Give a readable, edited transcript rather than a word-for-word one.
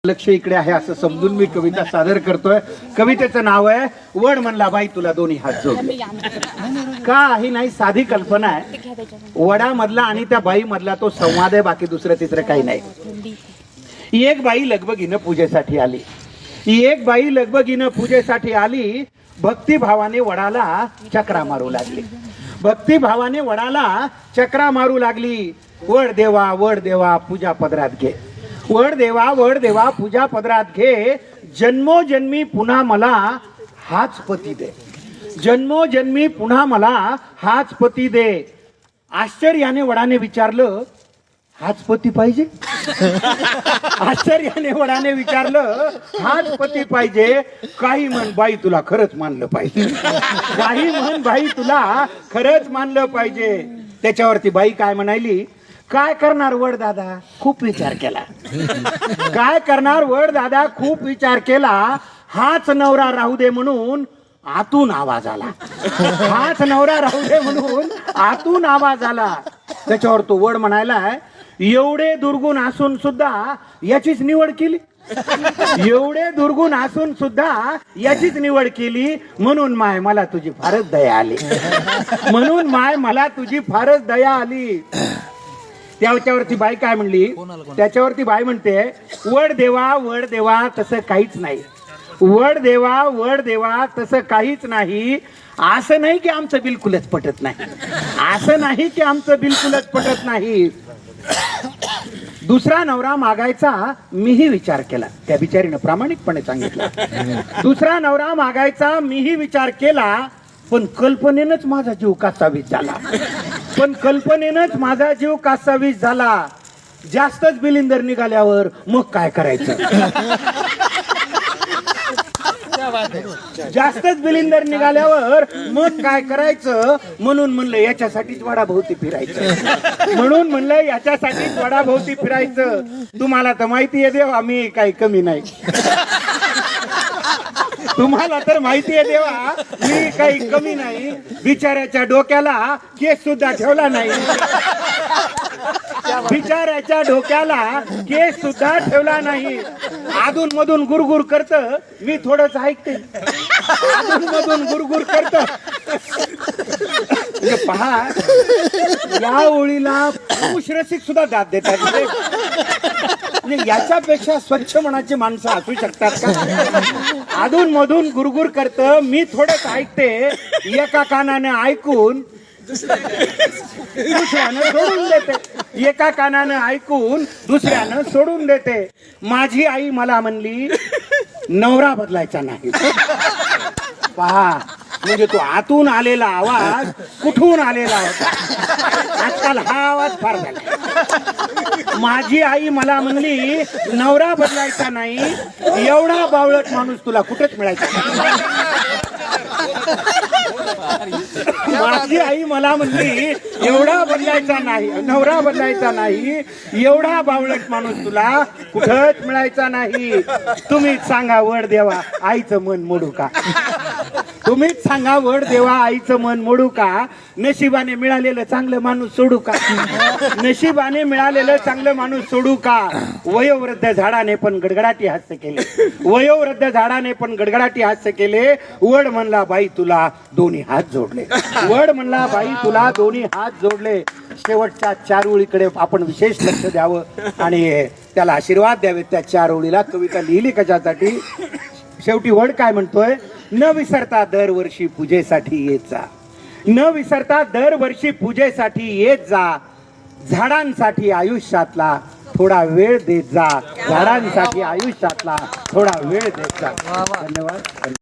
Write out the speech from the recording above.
लक्ष इकडे आहे असं समजून मी कविता सादर करतोय. कवितेचं नाव आहे वड म्हणला बाई तुला दोन्ही हात जोड. का ही नाही साधी कल्पना आहे. वडामधला आणि त्या बाई मधला तो संवाद आहे, बाकी दुसरं तिसरं काही नाही. एक बाई लगबगीनं पूजेसाठी आली. एक बाई लगबगीनं पूजेसाठी आली. भक्तिभावाने वडाला चक्रा मारू लागली. भक्तिभावाने वडाला चक्रा मारू लागली. वड देवा पूजा पदरात घे. वड देवा पूजा पदरात घे. जन्मोजन्मी पुन्हा मला हाच पती दे. जन्मोजन्मी पुन्हा मला हाच पती दे. आश्चर्याने वडाने विचारलं, हाच पती पाहिजे? आश्चर्याने वडाने विचारलं, हाच पती पाहिजे? काही म्हण बाई तुला खरंच मानलं पाहिजे. काही म्हण बाई तुला खरंच मानलं पाहिजे. त्याच्यावरती बाई काय म्हणाली, काय करणार वड दादा, खूप विचार केला. काय करणार वड दादा, खूप विचार केला. हाच नवरा राहू दे म्हणून आतून आवाज आला. हाच नवरा राहू दे म्हणून आतून आवाज आला. त्याच्यावर तो वड म्हणायला, एवढे दुर्गुण असून सुद्धा याचीच निवड केली. एवढे दुर्गुण असून सुद्धा याचीच निवड केली. म्हणून माय मला तुझी फारच दया आली. म्हणून माय मला तुझी फारच दया आली. त्याच्यावरती बाई काय म्हणली, त्याच्यावरती बाई म्हणते, वड देवा तसं काहीच नाही. वड देवा तसं काहीच नाही. असं नाही की आमचं बिलकुलच पटत नाही. असं नाही की आमचं बिलकुलच पटत नाही. दुसरा नवरा मागायचा मीही विचार केला. त्या बिचारीनं प्रामाणिकपणे सांगितलं. दुसरा नवरा मागायचा मीही विचार केला, पण कल्पनेनंच माझा जीव कासावीस झाला. पण कल्पनेनंच माझा जीव कासावीस झाला. जास्तच बिलिंदर निघाल्यावर मग काय करायचं? जास्तच बिलिंदर निघाल्यावर मग काय करायचं? म्हणून म्हणलं याच्यासाठीच वडाभोवती फिरायचं. म्हणून म्हणलं याच्यासाठीच वडाभोवती फिरायचं. तुम्हाला तर माहिती आहे देवा, मी काही कमी नाही. तुम्हाला तर माहिती आहे देवा, मी काही कमी नाही. बिचाऱ्याच्या डोक्याला केस सुद्धा ठेवला नाही. बिचाऱ्याच्या डोक्याला केस सुद्धा ठेवला नाही. अधून मधून गुरगुर करत, मी थोडंच ऐकते. अधून मधून गुरगुर करत. पहा, या ओळीला पुरुष रसिक सुद्धा दाद देतात. याच्यापेक्षा स्वच्छ मनाची माणसं असू शकतात का? अधून मधून गुरगुर करत, मी थोडंच ऐकते. एका कानाने ऐकून दुसऱ्यानं सोडून देते. एका कानानं ऐकून दुसऱ्यानं सोडून देते. माझी आई मला म्हणली, नवरा बदलायचा नाही. पहा, म्हणजे तो आतून आलेला आवाज कुठून आलेला होता. आजकाल हा आवाज फार झाला. माझी आई मला म्हणली, नवरा बदलायचा नाही. एवढा बावळट माणूस तुला कुठेच मिळायचा. माझी आई मला म्हणली, एवढा बदलायचा नाही, नवरा बदलायचा नाही. एवढा बावळट माणूस तुला कुठंच मिळायचा नाही. तुम्हीच सांगा वड देवा, आईचं मन मोडू का? तुम्हीच सांगा वड देवा, आईचं मन मोडू का? नशिबाने मिळालेलं चांगलं माणूस सोडू का? नशिबाने मिळालेलं चांगलं माणूस सोडू का? वयोवृद्ध झाडाने पण गडगडाटी हास्य केले. वयोवृद्ध झाडाने पण गडगडाटी हास्य केले. वड म्हणला बाई तुला दोन्ही हात जोडले. वड म्हणला बाई तुला दोन्ही हात जोडले. शेवटच्या 4 ओळीकडे आपण विशेष लक्ष द्यावं आणि त्याला आशीर्वाद द्यावे. त्या 4 ओळीला कविता लिहिली कशासाठी? शेवटी वड काय म्हणतोय, न विसरता दरवर्षी पूजेसाठी येत जा. न विसरता दरवर्षी पूजेसाठी येत जा. झाडांसाठी आयुष्यातला थोडा वेळ देत जा. झाडांसाठी आयुष्यातला थोडा वेळ देत जा. धन्यवाद.